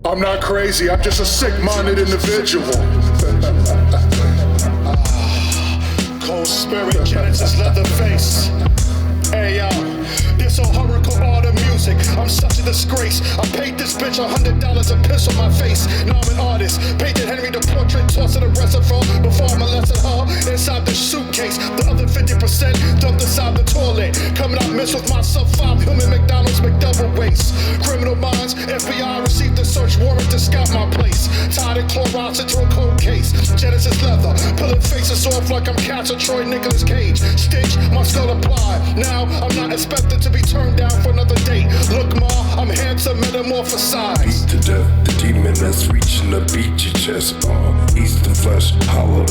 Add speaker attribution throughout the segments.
Speaker 1: I'm not crazy, I'm just a sick-minded individual. Cold spirit, Genesis, Leatherface. Hey yo, this oracle all the music, I'm such a disgrace. I paid this bitch $100 a piss on my face. Now I'm an artist, painted Henry the portrait, tossed in a reservoir before I molested her inside the suitcase. The other 50% dumped inside the toilet. Coming out mixed with my sub-5 human McDonald's McDouble waste. Criminal minds, FBI received a search warrant to scout my place. Tied in Clorox into a cold case. Genesis leather, pulling faces off like I'm Catcher Troy Nicolas Cage. Stitch, my skull applied. Now I'm not expected to be turned down for another date. Look ma, I'm handsome, metamorphosized.
Speaker 2: Beat to death, the demon that's reaching to beat your chest. Eat the flesh, holler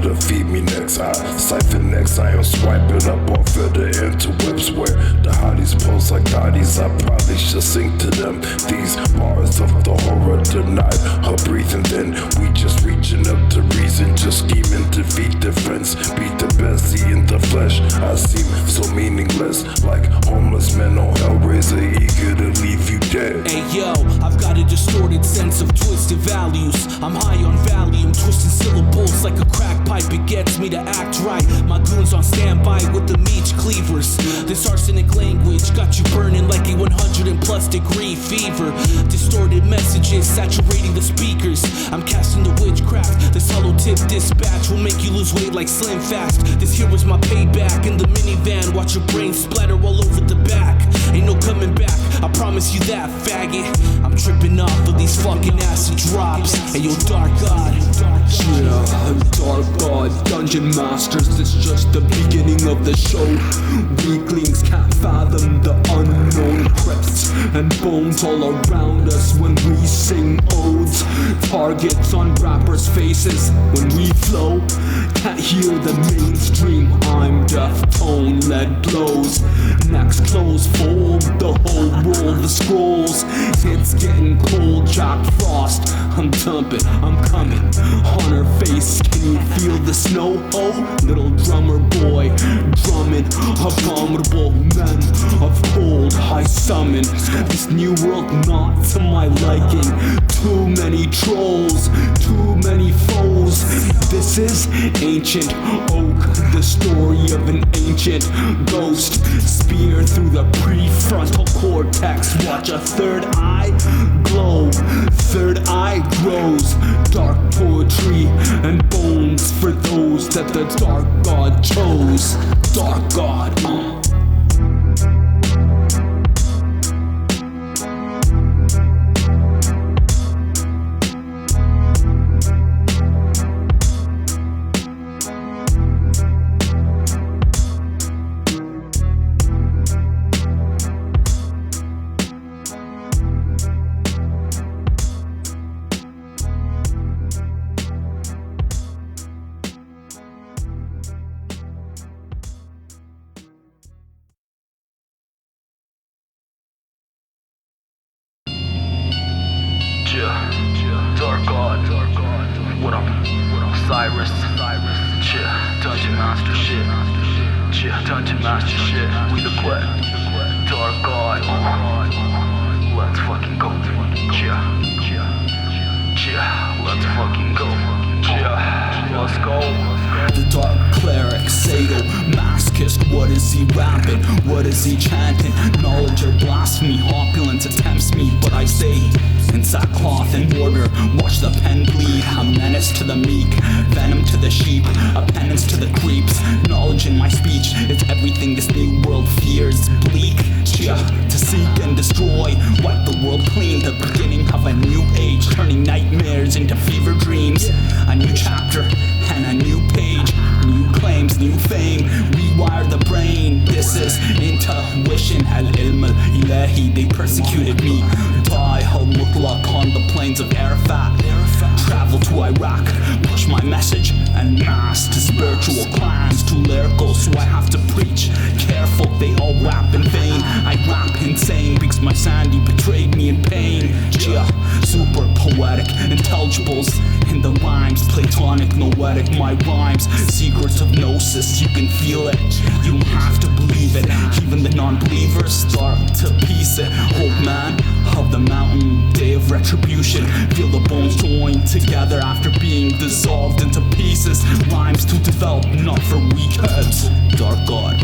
Speaker 2: to feed me next. I siphon next, I am swiping up off of the interwebs where the hotties post like hotties. I probably should sing to them. These bars of the horror denied her breathing. Then we just reaching up to reason, just scheming to feed the friends. Beat the bestie in the flesh. I seem so meaningless, like homeless men on Hellraiser, eager to leave you dead.
Speaker 3: Hey yo, I've got a distorted sense of twisted values. I'm high on Valium, twisting syllables like a crack pipe. It gets me to act right. My goons on standby with the meat cleavers. This arsenic language got you burning like a 100+ degree fever. Distorted messages saturating the speakers. I'm casting the witchcraft. This hollow tip dispatch will make you lose weight like Slim Fast. This here was my payback in the minivan. Watch your brain splatter all over the back. Ain't no coming back, I promise you that, faggot. I'm tripping off of these fucking acid drops. Hey yo, Dark God.
Speaker 4: Yeah, Dark God, Dungeon Masters, this just the beginning of the show. Weaklings can't fathom the unknown. Crypts and bones all around us when we sing odes. Targets on rappers' faces when we flow. Can't hear the mainstream, I'm deaf tone, lead blows. Next close, fold the whole roll, the scrolls. It's getting cold, Jack Frost. I'm dumping, I'm coming. On her face, can you feel the snow? Oh, little drummer boy, drumming. Abominable men of cold, I summon. This new world not to my liking. Too many trolls, too many foes. This is ancient oak, the story of an ancient ghost. Spear through the prefrontal cortex. Watch a third eye glow, third eye grows. Dark poetry and bones for those that the Dark God chose. Dark God,
Speaker 5: Dark God, what up, Osiris, Dungeon Master shit, Dungeon Master shit, we the quit, Dark God, let's fucking go, let's fucking go, let's go.
Speaker 3: The dark cleric, Sado, masochist, what is he rapping? What is he chanting? Knowledge or blasphemy, opulence attempts me, but I say in sackcloth and border, watch the pen bleed. A menace to the meek, venom to the sheep, a penance to the creeps. Knowledge in my speech, it's everything this new world fears. Bleak, to seek and destroy, wipe the world clean. The beginning of a new age, turning nightmares into fever dreams. A new chapter and a new page, new claims, new fame, rewire the brain. This is intuition, al-ilm al-ilahi. They persecuted me, die al-mutlaq on the plains of Arafat. Travel to Iraq, push my message and mass to spiritual clans, too lyrical, so I have to preach. Careful, they all rap in vain. I rap insane because my sandy betrayed me in pain. Super poetic intelligibles in the the rhymes, platonic, noetic, my rhymes. Secrets of gnosis, you can feel it. You don't have to believe it. Even the non-believers start to piece it. Hope man of the mountain, day of retribution. Feel the bones joined together after being dissolved into pieces. Rhymes to develop, not for weak heads. Dark God,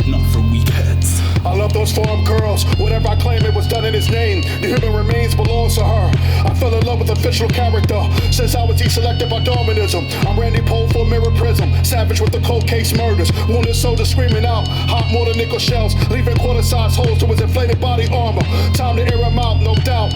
Speaker 3: not for weak heads.
Speaker 1: I love those farm girls. Whatever I claim, it was done in his name. The human remains belongs to her. I fell in love with official character since I was deselected by Darwinism. I'm Randy Poe for Mirror Prism, savage with the cold case murders. Wounded soldiers screaming out, hot more than nickel shells, leaving quarter-size holes to his inflated body armor. Time to air him out, no doubt.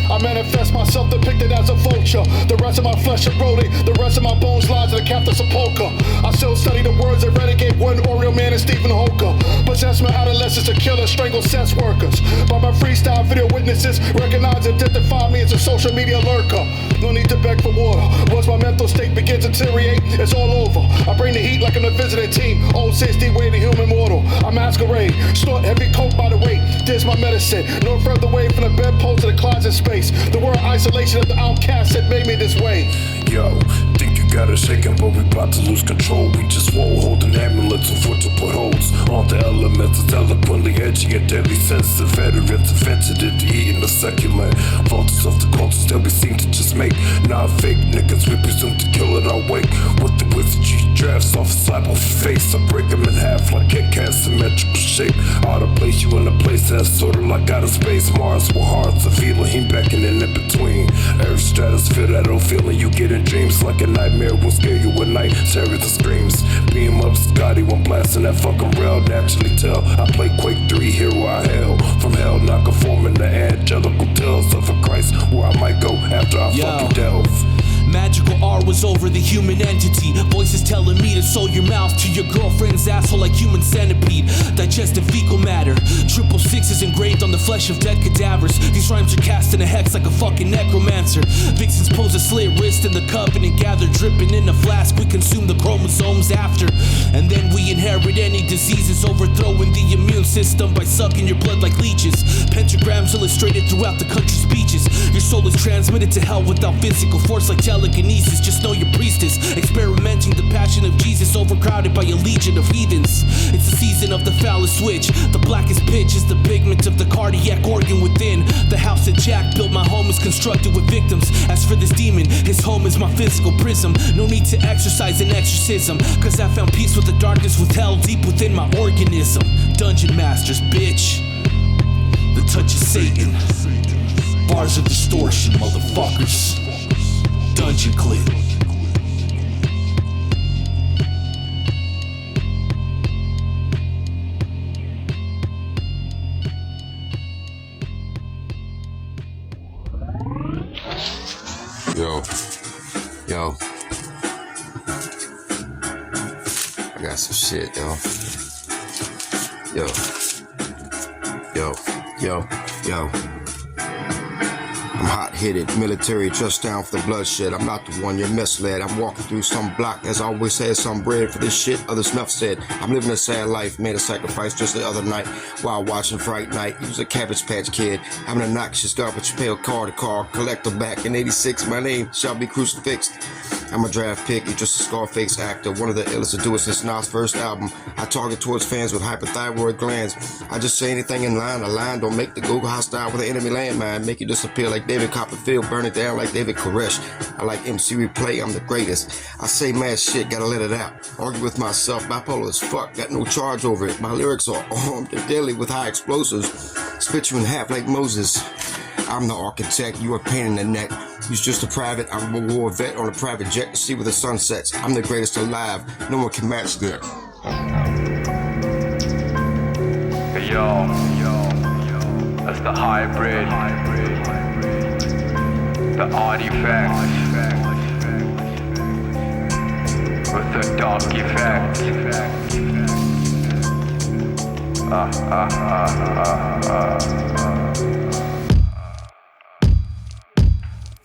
Speaker 1: I manifest myself depicted as a vulture. The rest of my flesh eroding, the rest of my bones lies in the Captain Sepulchre. I still study the words of renegade one Oriole man and Stephen Hawker. Possess my adolescence to kill and strangle sex workers. By my freestyle video witnesses, recognize and identify me as a social media lurker. No need to beg for water. Once my mental state begins to deteriorate, it's all over. I bring the heat like I'm a visiting team. Old 60 way the human mortal. I masquerade, snort heavy coke by the weight. This my medicine. No further away from the bedpost to the closet space. The word isolation of the outcast that made me this way.
Speaker 2: Yo, think you got it shaking, but we about to lose control. We just won't hold an ambulance and foot to put holes on the elements. It's eloquently edgy and deadly sensitive. Veterans invented it to eat in the succulent. Vultures of the cultures that we seem to just make. Not fake niggas, we presume to kill it our wake. With the wizardry drafts off a slap of face, I break them in half like a cat symmetrical shape. Ought to place you in a place that's sorta like outer space. Mars with hearts of feeling, beckoning in between. Earth stratosphere, that old feeling you get in dreams. Like a nightmare will scare you at night. Terrors and screams. Beam up Scotty when blasting that fucking rail. Naturally tell I play Quake 3, hero I hail. From hell, not conforming to angelical tales of a Christ, where I might go after I fucking delve.
Speaker 4: Magical R was over the human entity. Voices telling me to sew your mouth to your girlfriend's asshole like human centipede. Digestive fecal matter. 666 is engraved on the flesh of dead cadavers. These rhymes are cast in a hex like a fucking necromancer. Vixens pose a slit wrist in the covenant gather. Dripping in a flask, we consume the chromosomes after. And then we inherit any diseases, overthrowing the immune system by sucking your blood like leeches. Pentagrams illustrated throughout the country's beaches. Your soul is transmitted to hell without physical force like telekinesis. Just know your priestess, experimenting the passion of Jesus, overcrowded by a legion of heathens. It's the season of the phallus switch. The blackest pitch is the pigment of the cardiac organ within. The house that Jack built, my home is constructed with victims. As for this demon, his home is my physical prism. No need to exercise an exorcism, cause I found peace with the darkness withheld deep within my organism. Dungeon Masterz, bitch. The touch of Satan. Bars of distortion, motherfuckers. Dungeon clip.
Speaker 6: Yo. I got some shit, yo. I'm hot-headed, military touchdown for the bloodshed. I'm not the one you're misled. I'm walking through some block, as I always had some bread for this shit. Others enough said. I'm living a sad life, made a sacrifice just the other night while watching Fright Night. He was a Cabbage Patch Kid. I'm an obnoxious garbage pail, car to car, collector back in 86. My name shall be crucifixed. I'm a draft pick, you're just a Scarface actor, one of the illest to do it since Nas' first album. I target towards fans with hyperthyroid glands. I just say anything in line, a line don't make the Google hostile with an enemy landmine, make you disappear like David Copperfield, burn it down like David Koresh. I like MC Replay, I'm the greatest. I say mad shit, gotta let it out. Argue with myself, bipolar as fuck, got no charge over it. My lyrics are armed and deadly with high explosives. Spit you in half like Moses. I'm the architect, you a pain in the neck. You's just a private, I'm a war vet on a private jet to see where the sun sets. I'm the greatest alive, no one can match that.
Speaker 5: Yo, that's the hybrid, the artifact, with the dark effect.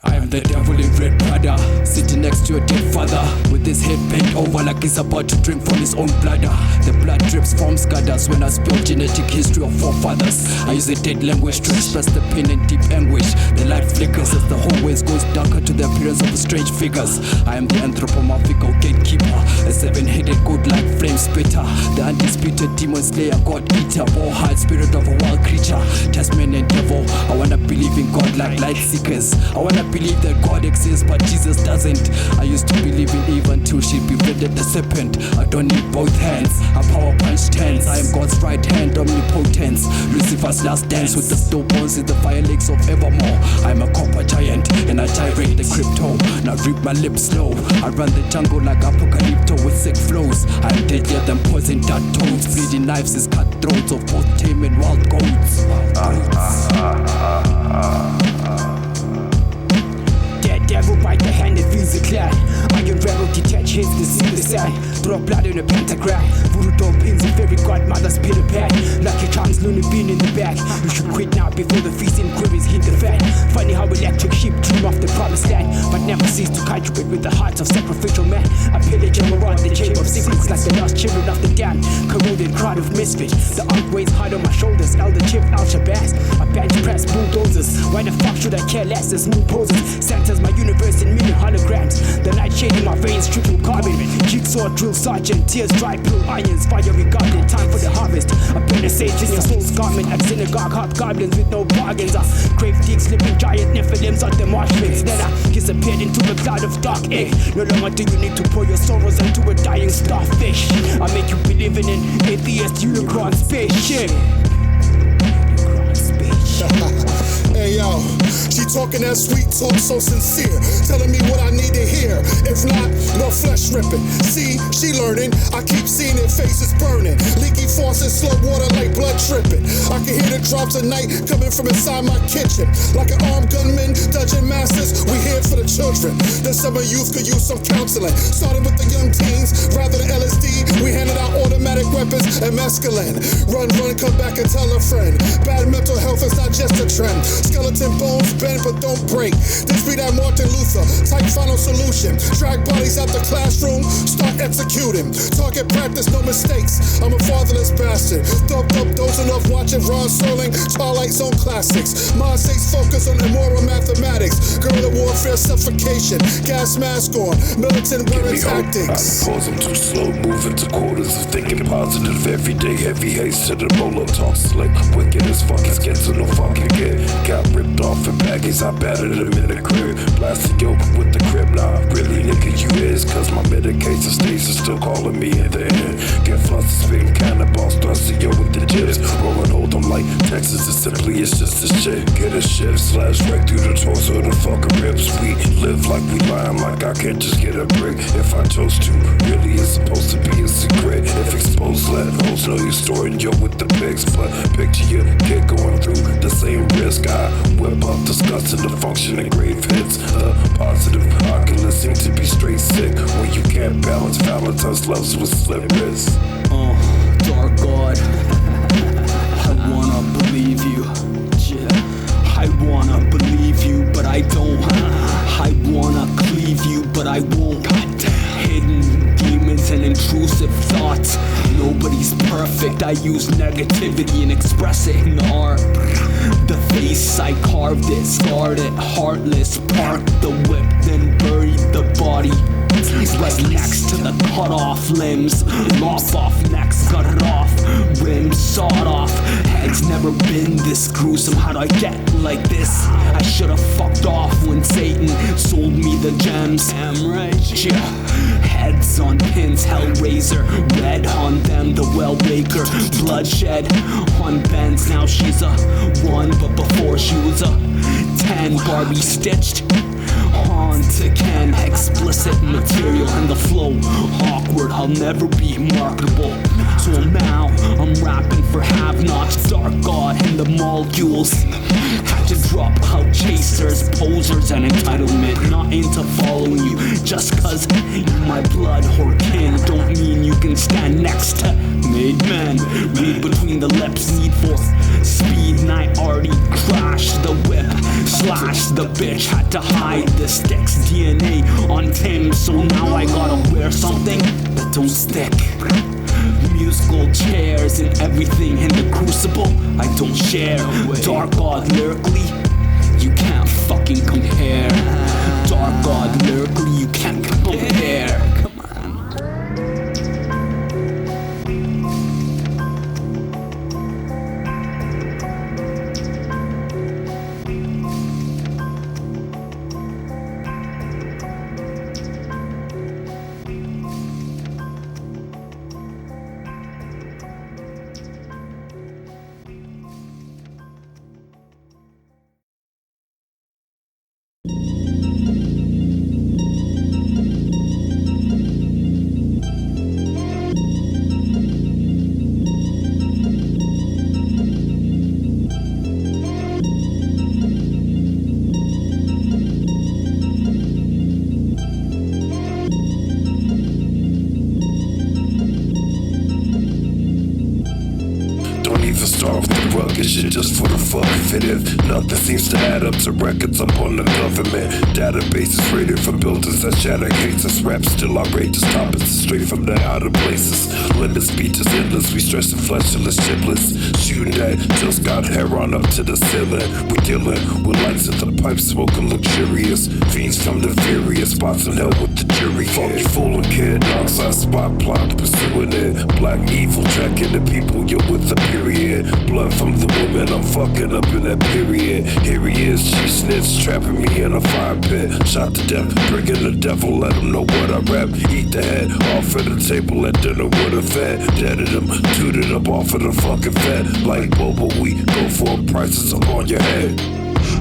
Speaker 4: I am the devil in red Prada, sitting next to a dead father, with his head bent over like he's about to drink from his own bladder. The blood drips from scudders when I spill genetic history of forefathers. I use a dead language to express the pain and deep anguish. The light flickers as the hallways goes darker to the appearance of strange figures. I am the anthropomorphical gatekeeper, a seven-headed god-like flame spitter, the undisputed demon slayer, god eater, war-hide spirit of a wild creature, Tasmanian devil. I wanna believe in God like light seekers. I wanna believe that God exists but Jesus doesn't. I used to believe in Eve until she befriended the serpent. I don't need both hands, I power punch tens. I am God's right hand, omnipotence, Lucifer's last dance with the stillborns in the fire lakes of evermore. I am a copper giant and I gyrate the crypto. Now reap my lips slow. I run the jungle like apocalypto with sick flows. I am deadlier than poison dart toads. Bleeding knives is cutthroats of both tame and wild goats.
Speaker 7: Dead devil bite the hand that feels the clay. Iron railroad detach heads to see the side. Throw blood in a pentagram. Voodoo doll pins and fairy godmother's pit a pad. Lucky charms loony bean in the back. You should quit now before the feasting queries hit the fan. Funny how electric sheep dream off the promised land, but never cease to contribute with the hearts of sacrificial man. I pillage and maraud the chamber of secrets like the lost children of the damned. Corroded crowd of misfits. The unk weighs hard on my shoulders. Elder Chief Al Shabazz. I bench press bulldozers. Why the fuck should I care less as smooth poses? Centers my universe in million holograms. The light shade in my veins, triple carbon. Jigsaw drill sergeant, tears dry blue onions. Fiery garden, time for the harvest. I been a sage in your soul's garment. At synagogue, hobgoblins with no bargains. Grave digs, living giant nephilims on the marsh pits. Then I disappeared into a cloud of dark egg. No longer do you need to pour your sorrows into a dying starfish. I make you believe in an atheist unicorn spaceship.
Speaker 1: Hey yo, she talking that sweet talk so sincere, telling me what I need to hear. If not, no flesh ripping. See, she learning. I keep seeing her faces burning. Leaky faucet, slow water like blood tripping. I can hear the drops of night coming from inside my kitchen. Like an armed gunman, dungeon masters, we here for the children. The summer youth could use some counseling. Starting with the young teens, rather than LSD, we handed out automatic weapons and mescaline. Run, come back and tell a friend. Bad mental health is not just a trend. Skeleton bones bend but don't break. This be that Martin Luther type final solution. Drag bodies out the classroom, start executing. Target practice, no mistakes. I'm a fatherless bastard. Doped up, dozing off, watching Ron Serling, Twilight Zone classics. Mind stays focused on immoral mathematics. Guerrilla warfare, suffocation. Gas mask on, militant wearing tactics.
Speaker 2: Pause, I'm too slow, moving to quarters of thinking positive. Everyday heavy haste to the roller talk slick. Wicked as fuck, it's get to no fucking get. Got ripped off in baggies, I battered him in the crib. Blasted yo with the crib, nah, really nigga you is. Cause my medication stays still calling me in the end. Get flustered, spitting cannonballs, thrusting yo with the jibs. Rolling hold them like Texas, it's simply, it's just a shit. Get a shift, slash right through the torso, the fucking ribs. We live like we lying, like I can't just get a break. If I chose to, really it's supposed to be a secret. If exposed, let hoes know you're storing yo with the pigs. But picture your kid going through the same risk. I whip up, discussing the function and grave hits. The positive oculus seem to be straight sick. When you can't balance Valentine's loves with slit wrists.
Speaker 4: Dark God, I wanna believe you. I wanna believe you, but I don't. I wanna cleave you, but I won't. Hidden demons and intrusive thoughts. Nobody's perfect. I use negativity and express it in art. The face I carved it, scarred it, heartless. Parked the whip, then buried the body. Right next to the cut off limbs. Lop off necks, cut it off. Rims sawed off. Heads never been this gruesome. How'd I get like this? I should've fucked off when Satan sold me the gems. Damn right, yeah. Heads on pins, Hellraiser. Red on them, the well baker. Bloodshed on Benz. Now she's a 1, but before she was a 10. Barbie stitched on to Ken. Explicit material and the flow awkward. I'll never be marketable. So now I'm rapping for have-nots. Dark God and the molecules. Had to drop out chasers, posers, and entitlement. Not into following you just cause you're my blood or kin. Don't mean you can stand next to made men. Read between the lips, need for speed, and I already crashed the whip.
Speaker 3: Slash the bitch, had to hide the sticks. DNA on Tim, so now I gotta wear something that don't stick. Musical chairs and everything in the crucible I don't share. Dark God lyrically, you can't fucking compare. Dark God lyrically, you can't compare. Come on.
Speaker 2: Shit just for the fuck of it. If nothing seems to add up to records up on the government databases rated for buildings that shatter cases. Rap still outrageous topics straight from the outer places. Limit speeches endless, we stressing fleshless chiplets. Shooting that just got hair on up to the ceiling. We dealing with lights at the pipe, smoking luxurious. Fiends from the various spots in hell with the jury. Funky fool and kid, outside spot plot pursuing it. Black evil tracking the people, you're with the period. Blood from the woman, I'm fucking up in that period. Here he is, she snitch, trapping me in a fire pit. Shot to death, bringing the devil, let him know what I rap. Eat the head off of the table at dinner with a fed. Deaded him, tooted up off of the fucking fed. Like Boba, we go for prices up on your head.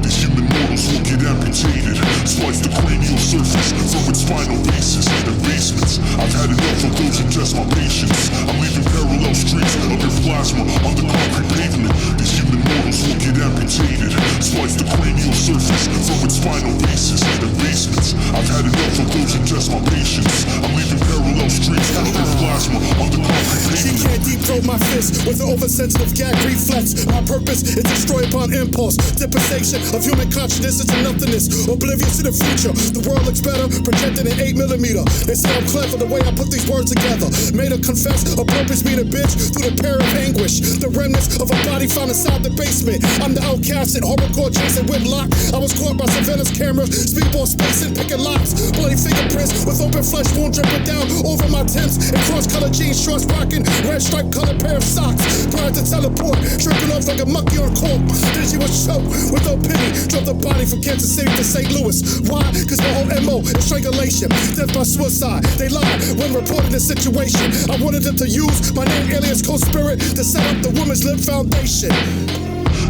Speaker 1: These human mortals will get amputated. Slice the cranial surface from its spinal bases and basements. I've had enough of those who test my patience. I'm leaving parallel streets of your plasma on the concrete pavement. These human mortals will get amputated. Slice the cranial surface from its spinal bases and basements. I've had enough of those who test my patience. I'm leaving parallel streets of your plasma on the concrete pavement. She can't deep throat my fist with an oversensitive gag reflex. My purpose is destroy upon impulse. Deprivation of human consciousness into nothingness, oblivious to the future. The world looks better, projected in 8mm. They say I'm clever the way I put these words together. Made her confess, a purpose being a bitch through the pair of anguish. The remnants of a body found inside the basement. I'm the outcast in horrorcore chasing whiplock. I was caught by Savannah's camera, speedball spacing, picking locks. Bloody fingerprints with open flesh wound dripping down over my Timbs. And cross-colored jeans, shorts rocking, red stripe colored pair of socks. Prior to teleport, tripping off like a monkey on cork. Then she was choked with no pity. Drove the body from Kansas City to St. Louis. Why? Cause my whole MO is strangulation. Death by suicide. They lied when reporting the situation. I wanted them to use my name alias co-spirit to set up the Women's Lib Foundation.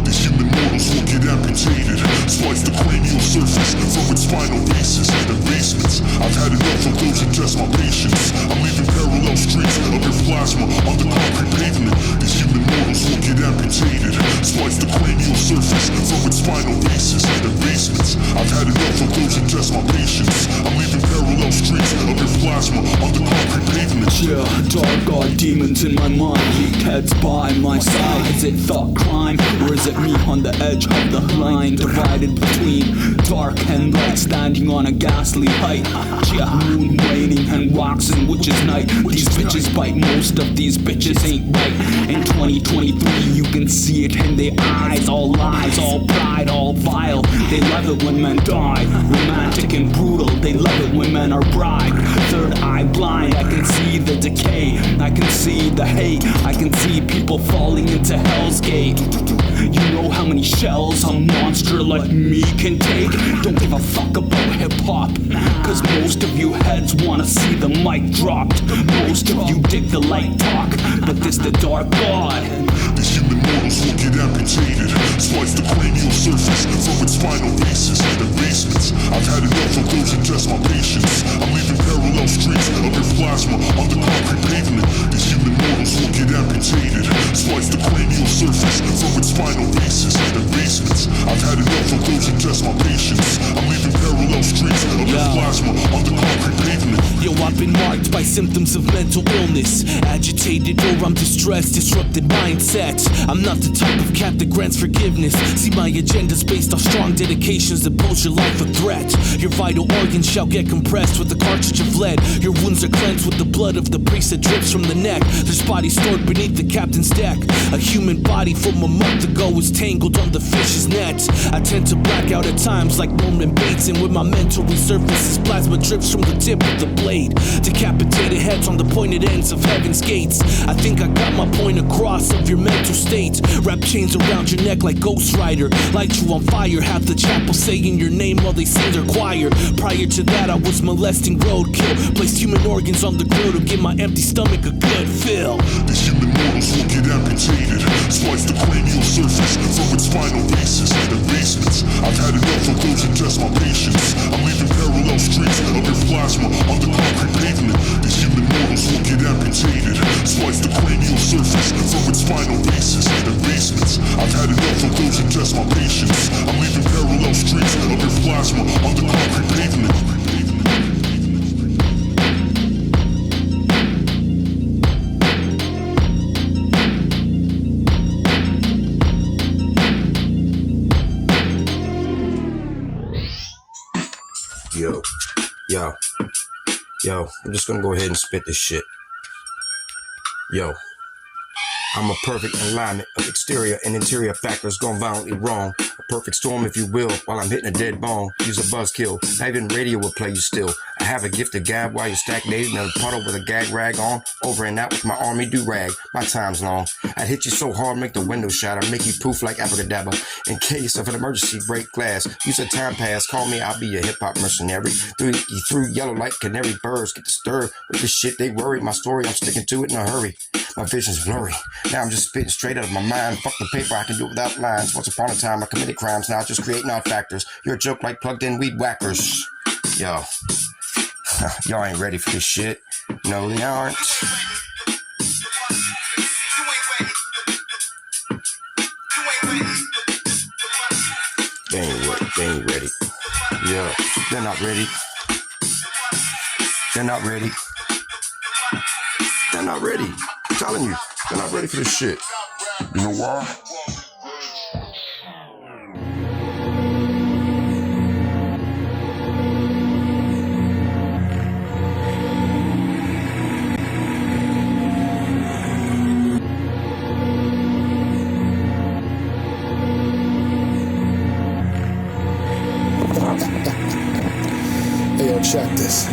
Speaker 1: These human mortals will get amputated. Slice the cranial surface from its spinal bases and basements. I've had enough of those who test my patience. I'm leaving parallel streets of your plasma on the concrete pavement. These human mortals will get amputated. Slice the cranial surface from its spinal bases and basements. I've had enough of those who test my patience. I'm leaving parallel streets of your plasma on the concrete pavement.
Speaker 3: Yeah, dark god demons in my mind. Leaked heads by my side. Is it thought crime or is it me on the edge of the line, divided between dark and light, standing on a ghastly height? Yeah, moon waning and rocks and witches night. These bitches bite, most of these bitches ain't right. In 2023 you can see it in their eyes. All lies, all pride, all vile. They love it when men die, romantic and brutal. They love it when men are bribed. Third eye blind, I can see the decay, I can see the hate, I can see people falling into hell's gate. You know how many shells a monster like me can take? Don't give a fuck about hip-hop, cause most of you heads wanna see the mic dropped. Most of you dig the light talk, but this the dark god.
Speaker 1: These human mortals will get amputated. Slice the cranial surface from its spinal bases and basements. I've had enough of those who test my patience. I'm leaving parallel streets of your plasma on the concrete pavement. These human mortals will get amputated. Slice the cranial surface from its spinal bases and basements. I've had enough of those who test my patience. I'm leaving parallel streets of your plasma on the concrete pavement.
Speaker 3: Yo, I've been marked by symptoms of mental illness. Agitated or I'm distressed, disrupted mindset. I'm not the type of cat that grants forgiveness. See, my agenda's based on strong dedications that pose your life a threat. Your vital organs shall get compressed with a cartridge of lead. Your wounds are cleansed with the blood of the priest that drips from the neck. There's bodies stored beneath the captain's deck. A human body from a month ago is tangled on the fish's net. I tend to black out at times like Norman Bates, and with my mental resurfaces, plasma drips from the tip of the blade. Decapitated heads on the pointed ends of heaven's gates. I think I got my point across of your mental state. Wrap chains around your neck like Ghost Rider. Light you on fire, have the chapel saying your name while they sing their choir. Prior to that I was molesting roadkill. Placed human organs on the grill to give my empty stomach a good fill.
Speaker 1: These human mortals will get amputated. Slice the cranial surface from its spinal bases and basements. I've had enough of those who test my patience. I'm leaving parallel streets of your plasma on the concrete pavement. These human mortals will get amputated. Slice the cranial surface from its spinal bases and basements. I've had enough of those who test my patience. I'm leaving parallel streets of your plasma on the concrete pavement.
Speaker 6: Yo, I'm just gonna go ahead and spit this shit. Yo, I'm a perfect alignment of exterior and interior factors gone violently wrong. A perfect storm, if you will, while I'm hitting a dead bone. Use a buzzkill, not even radio will play you still. I have a gift to gab while you stack days in a puddle with a gag rag on. Over and out with my army do-rag, my time's long. I'd hit you so hard, make the window shatter, make you poof like abracadabra. In case of an emergency, break glass. Use a time pass, call me, I'll be your hip-hop mercenary. Through yellow like canary birds, get disturbed with the shit they worry. My story, I'm sticking to it in a hurry. My vision's blurry. Now I'm just spitting straight out of my mind. Fuck the paper, I can do it without lines. Once upon a time, I committed crimes, now I just create non-factors. You're a joke like plugged-in weed whackers. Yo, y'all ain't ready for this shit. No, they aren't. They ain't ready. Yeah, they're not ready. They're not ready. They're not ready. I'm telling you, they're not ready for this shit. You know why?
Speaker 1: Hey, yo, check this.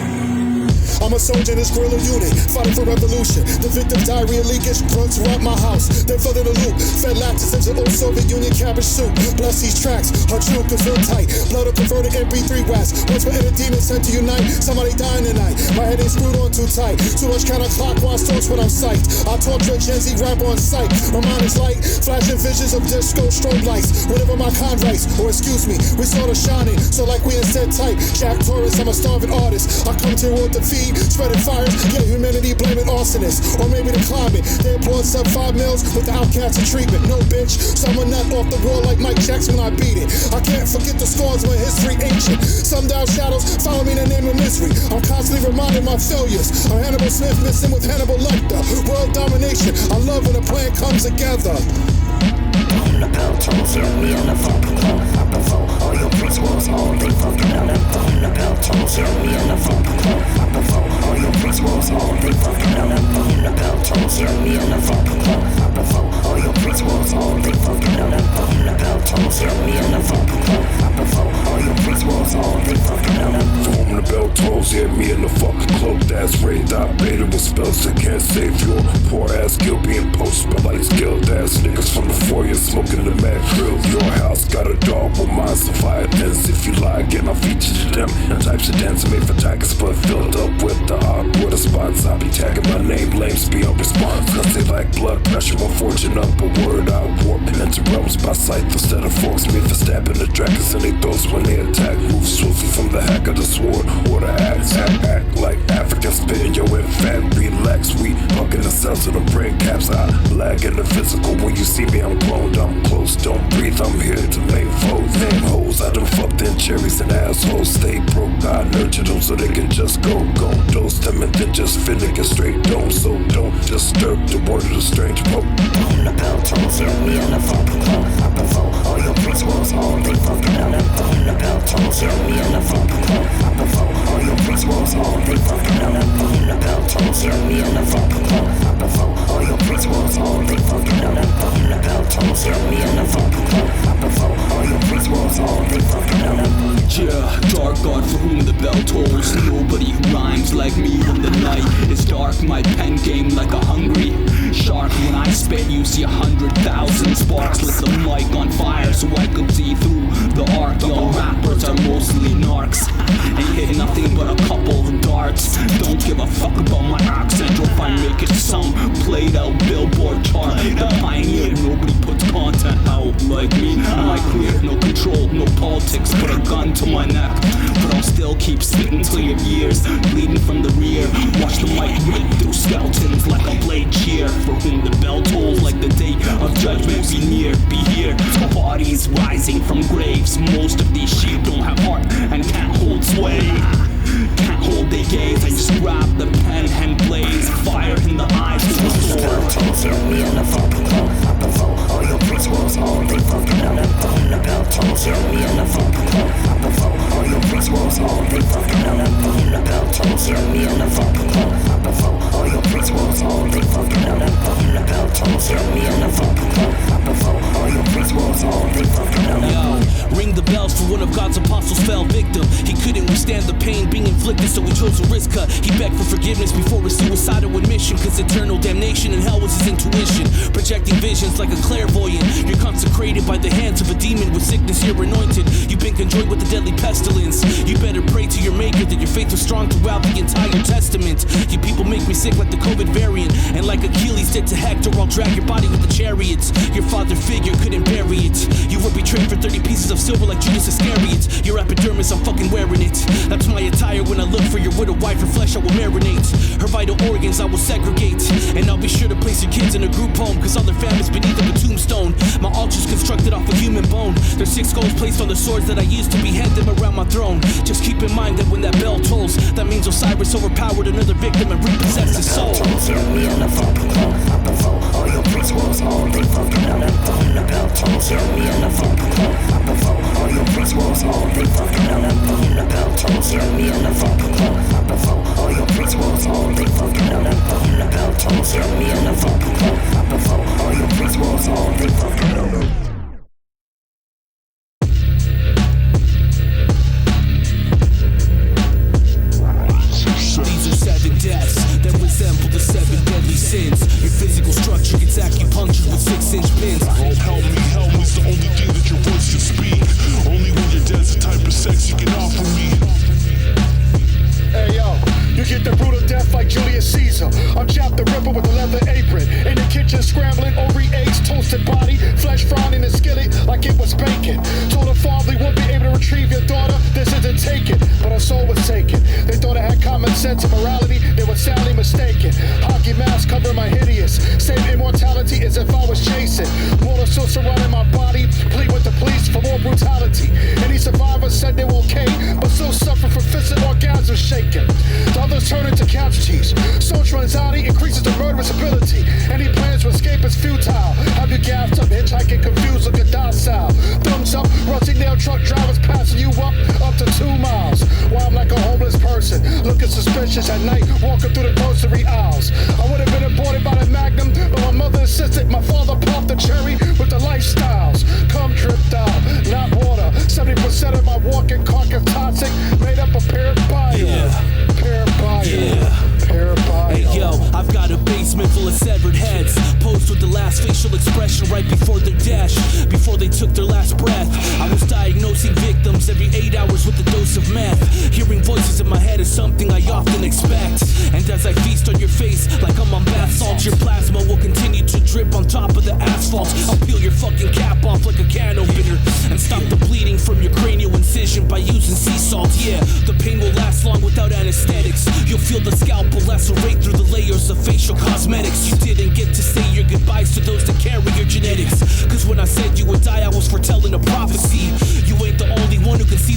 Speaker 1: I'm a soldier in this guerrilla unit, fighting for revolution. The victim's diarrhea leakage runs throughout my house. Then filled in the loop, fed lactis into old Soviet Union cabbage soup. Bless these tracks, her truth can feel tight. Blood up converted MP3 wax. Once we're in a demon sent to unite, somebody dying tonight. My head ain't screwed on too tight. Too much counterclockwise thoughts when I'm psyched. I talk to Gen Z rap on sight. My mind is light, flashing visions of disco strobe lights. Whatever my con writes, or excuse me, we sort of shining. So like we instead type, Jack Torres, I'm a starving artist. I come to the world to feed, spreading fires, yeah, humanity blaming arsonists. Or maybe the climate, they employed sub 5 mils with the outcast of treatment. No bitch, someone nut off the wall like Mike Jackson when I beat it. I can't forget the scars when history ancient. Sundown shadows follow me in the name of misery. I'm constantly reminding my failures. I'm Hannibal Smith missing with Hannibal Lecter. World domination, I love when a plan comes together.
Speaker 8: On the bell tolls, you're me on the phone call. Up before all your principles, all they fucking on it. On the bell tolls, you're me on the phone call. Up before all your principles, all they fucking on it. On the bell tolls, you're me on the phone call. Up before all your principles, all they fucking on it. On the bell tolls, you're me on the phone call. Up before all your principles, all they fucking on it.
Speaker 2: From the bell tolls, yeah, me in the fucking cloak. That's raised, I baited with spells that can't save your poor ass skill being posted by light skilled ass niggas from the foyer. Smoking the mad grill. Your house got a dog with minds of violence. If you lie again, I'll feature to them. And types of dance made for tigers, but filled up with the awkward spots. I'll be tagging my name, lames beyond response. Cause they like blood pressure, unfortunate up a word I warp into realms by sight. Instead of forks, me for stabbing the dragons in their throats when they attack. Move swiftly from the hack of the sword or the axe. Act like Africans spitting your infant. Relax, we hugging the cells of the brain caps. I lag in the physical when you see me, I'm cloned. I'm close, don't breathe, I'm here to make foes. Name hoes, I done fucked then cherries and assholes stay broke. God nurture them so they can just go. Dose them and then just finish it straight. Don't, so don't disturb the word of the strange pope.
Speaker 8: When the bell tolls, hear me on the phone call. Up before all your principles, all they fucking out. When the bell tolls, hear me on the phone call. Up before all your principles, all they fucking out. When the bell tolls, hear me on the phone call. Up before all your principles, all they fucking out. When the bell tolls, hear me on the phone call. Up before all your principles, all they fucking out.
Speaker 3: Yeah, dark god for whom the bell tolls. Nobody rhymes like me when the night is dark. My pen game like a hungry shark. When I spit, you see 100,000 sparks. Lit the mic on fire so I could see through the arc. Y'all rappers are mostly narcs and hit nothing but a couple of darts. Don't give a fuck about my accent or if I make it some played out billboard chart. The pioneer, nobody puts content out like me. My clear, no control, no politics. Put a gun to my neck, but I'll still keep spitting till your ears bleeding from the rear. Watch the mic rip through skeletons like a blade cheer. For whom the bell tolls like the day of judgment be near, be here. Bodies rising from graves. Most of these sheep don't have heart and can't hold sway. Can't hold their gaze. I just grab the pen and blaze fire in the eyes of the sword.
Speaker 8: Hear me on the phone call. Up before all your principles, all they fucking out. When the bell tolls, hear me on the phone call. Up before all your principles, all they fucking out. When the bell tolls, hear me on the phone call. Up before all your principles, all they fucking out. When the bell tolls, hear me on the phone call. Up before all your principles, all they fucking out.
Speaker 9: Yo, ring the bells for one of God's apostles fell victim. He couldn't withstand the pain being inflicted, so he chose a risk cut. He begged for forgiveness before his suicidal admission, cause eternal damnation in hell was his intuition. Projecting visions like a clairvoyant. You're consecrated by the hands of a demon with sickness, you're anointed. You've been conjoined with the deadly pestilence. You better pray to your maker that your faith was strong throughout the entire testament. You people make me sick like the COVID variant, and like Achilles did to Hector, I'll drag your body with the chariots. Your father figure couldn't bury it. You were betrayed for 30 pieces of silver like Judas Iscariot. Your epidermis, I'm fucking wearing it. That's my attire when I look for your widow wife. Her flesh I will marinate, her vital organs I will segregate. And I'll be sure to place your kids in a group home, cause all their families beneath of a tombstone. My altar's constructed off a human bone. There's 6 skulls placed on the swords that I used to behead them around my throne. Just keep in mind that when that bell tolls, that means Osiris overpowered another victim and repossessed his soul.
Speaker 8: Hear me on the phone call. Up before all your principles, all they fucking out. When the bell tolls, hear me on the phone call. Up before all your principles, all they fucking out. When the bell tolls, hear me on the phone call. Up before all your principles, all they fucking out. When the bell tolls, hear me on the phone call. Up before all your principles, all they fucking out.
Speaker 9: Deaths that resemble the 7 deadly sins. Your physical structure gets acupunctured with 6-inch pins.
Speaker 1: Oh, help me's the only thing that your voice can speak. Only when you're dead's the type of sex you can offer me. Hey yo, you get the brutal death like Julius Caesar. I'm Jack the Ripper with a leather apron. In the kitchen scrambling, ovary eggs, toasted body, flesh frying in the skillet like it was bacon. Told her father won't be able to retrieve your daughter, this isn't taken. But her soul was taken. They thought I had common sense and morality, they were sadly mistaken. Hockey mask covering my hideous. Same immortality as if I was chasing. Mortal still surrounding my body, plead with the police for more brutality. Any survivors said they were okay, but still suffer from fist and orgasm shaking. The others turn into casualties. Social anxiety increases the murderous ability. Any plans to escape is futile. Have you gassed up, hitchhiking, confused, looking docile. Thumbs up, rusty nail truck drivers passing you up to 2 miles. While I'm like a homeless person, looking suspicious at night, walking through the grocery aisles. I would have been aborted by the Magnum, but my mother insisted. My father popped the cherry with the lifestyles. Cum dripped out, not water. 70% of my walking carcass toxic, made up of bio.
Speaker 9: Yeah. Hey yo, I've got a basement full of severed heads, posed with the last facial expression right before their death, before they took their last breath. I was diagnosing victims every 8 hours with a dose of meth. Hearing voices in my head is something I often expect. And as I feast on your face like I'm on bath salts, your plasma will continue to drip on top of the asphalt. I'll peel your fucking cap off like a can opener and stop the bleeding from your cranial incision by using sea salt. Yeah, the pain will last long without anesthetics. You'll feel the scalpel lacerate through the layers of facial cosmetics. You didn't get to say your goodbyes to those that carry your genetics, cause when I said you would die I was foretelling a prophecy. You ain't the only one who can see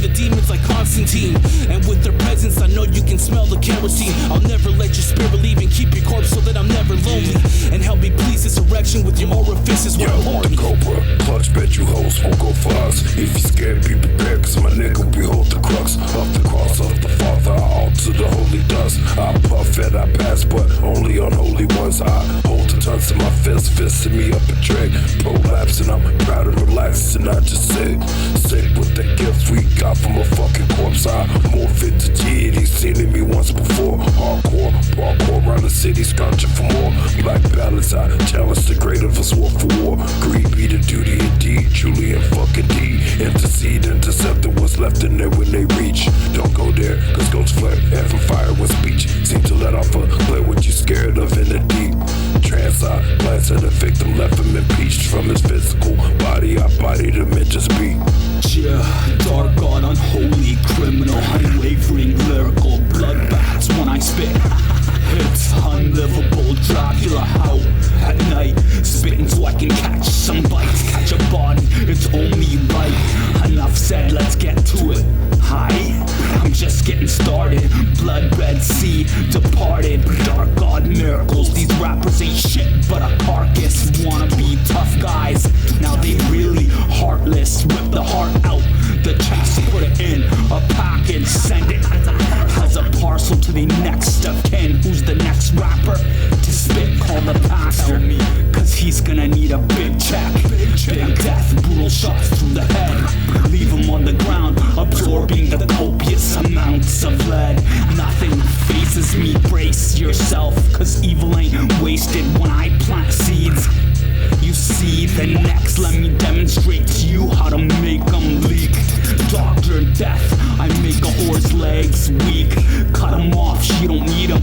Speaker 9: Byzantine. And with their presence, I know you can smell the kerosene. I'll never let your spirit leave and keep your corpse so that I'm never lonely. And help me please this erection with your orifices where I'm
Speaker 2: the cobra, clutch, bet you hoes won't go for us. If you scared, be prepared, cause my nigga behold the crux of the cross of the Father. I alter the holy dust. I puff and I pass, but only on holy ones. I hold the tons in my fist, fisting me up a trick. Prolapse and I'm proud and relaxed, and I just sick with the gifts we got from a fucking corpse. I morph into deity, seen me once before. Hardcore, parkour around the city, scratching for more. Black balance, I challenge the great of us, war for war. Greed be the duty indeed, Julian fucking D. Intercede, intercepted what's left in there when they reach. Don't go there, cause ghosts flare, heaven fire with speech. Seem to let off a glare what you scared of in the deep. Trance, I glance at the victim, left him impeached from his physical body. I bodied him and just beat.
Speaker 3: Yeah, dark god, unholy criminal, unwavering lyrical bloodbaths when I spit. It's unlivable, Dracula out at night, spitting so I can catch some bites, catch a body, it's only right. Enough said, let's get to it. Hi, I'm just getting started. Blood red sea, departed. Dark god miracles, these rappers ain't shit but a carcass. Wanna be tough guys, now they really heartless. Rip the heart out the chest, put it in a package, send it as a parcel to the next of kin. Who's the next rapper to spit? Call the pastor, cause he's gonna need a big check. Big death, brutal shots through the head, leave him on the ground, absorbing the copious amounts of lead. Nothing phases me, brace yourself, cause evil ain't wasted when I plant seeds. You see the next, let me demonstrate to you how to make them leak. Dr. Death, I make a horse legs weak. Cut them off, she don't need them,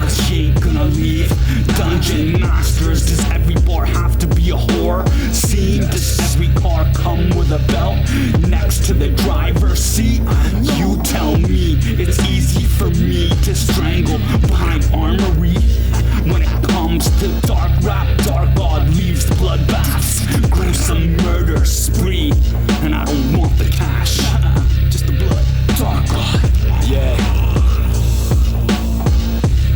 Speaker 3: cause she ain't gonna leave. Dungeon Masterz, does every bar have to be a whore scene? Does every car come with a belt next to the driver's seat? You tell me, it's easy for me to strangle behind armory. When it comes to dark rap, dark god leaves bloodbaths, gruesome murder spree, and I don't want the cash, just the blood. Dark god,
Speaker 10: yeah.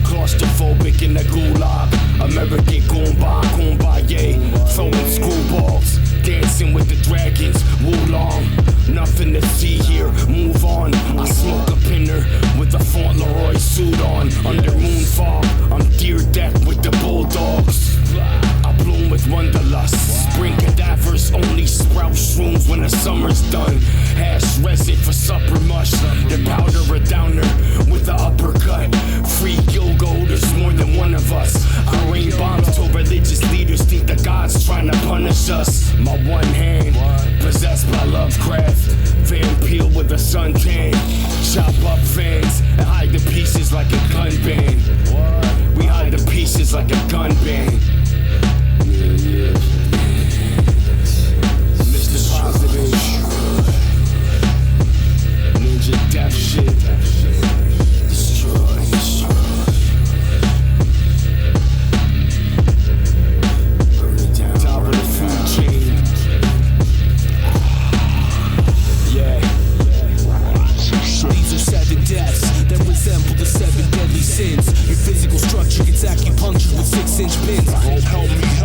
Speaker 10: Claustrophobic in the gulag, American Kumbaya, throwing screwballs, dancing with the dragons, Wulong. Nothing to see here, move on. I smoke a pinner with a Fauntleroy suit on. Under moonfall, I'm deer decked with the bulldogs. I bloom with wanderlust. Spring cadavers only sprout shrooms when the summer's done. Hash resin for supper mush. The powder a downer with the uppercut. Free Gilgo, there's more than one of us. I rain bombs till religious leaders think the gods trying to punish us. My one hand possessed by Lovecraft. Van Peel with a suntan. Chop up fans and hide the pieces like a gun band. We hide the pieces like a gun band. Mr. Positive, Ninja Death shit. Destroy. Burn it down. Top of the food chain. Yeah.
Speaker 9: These are 7 deaths that resemble the 7 deadly sins. Your physical structure gets acupunctured with 6-inch pins.
Speaker 10: Help me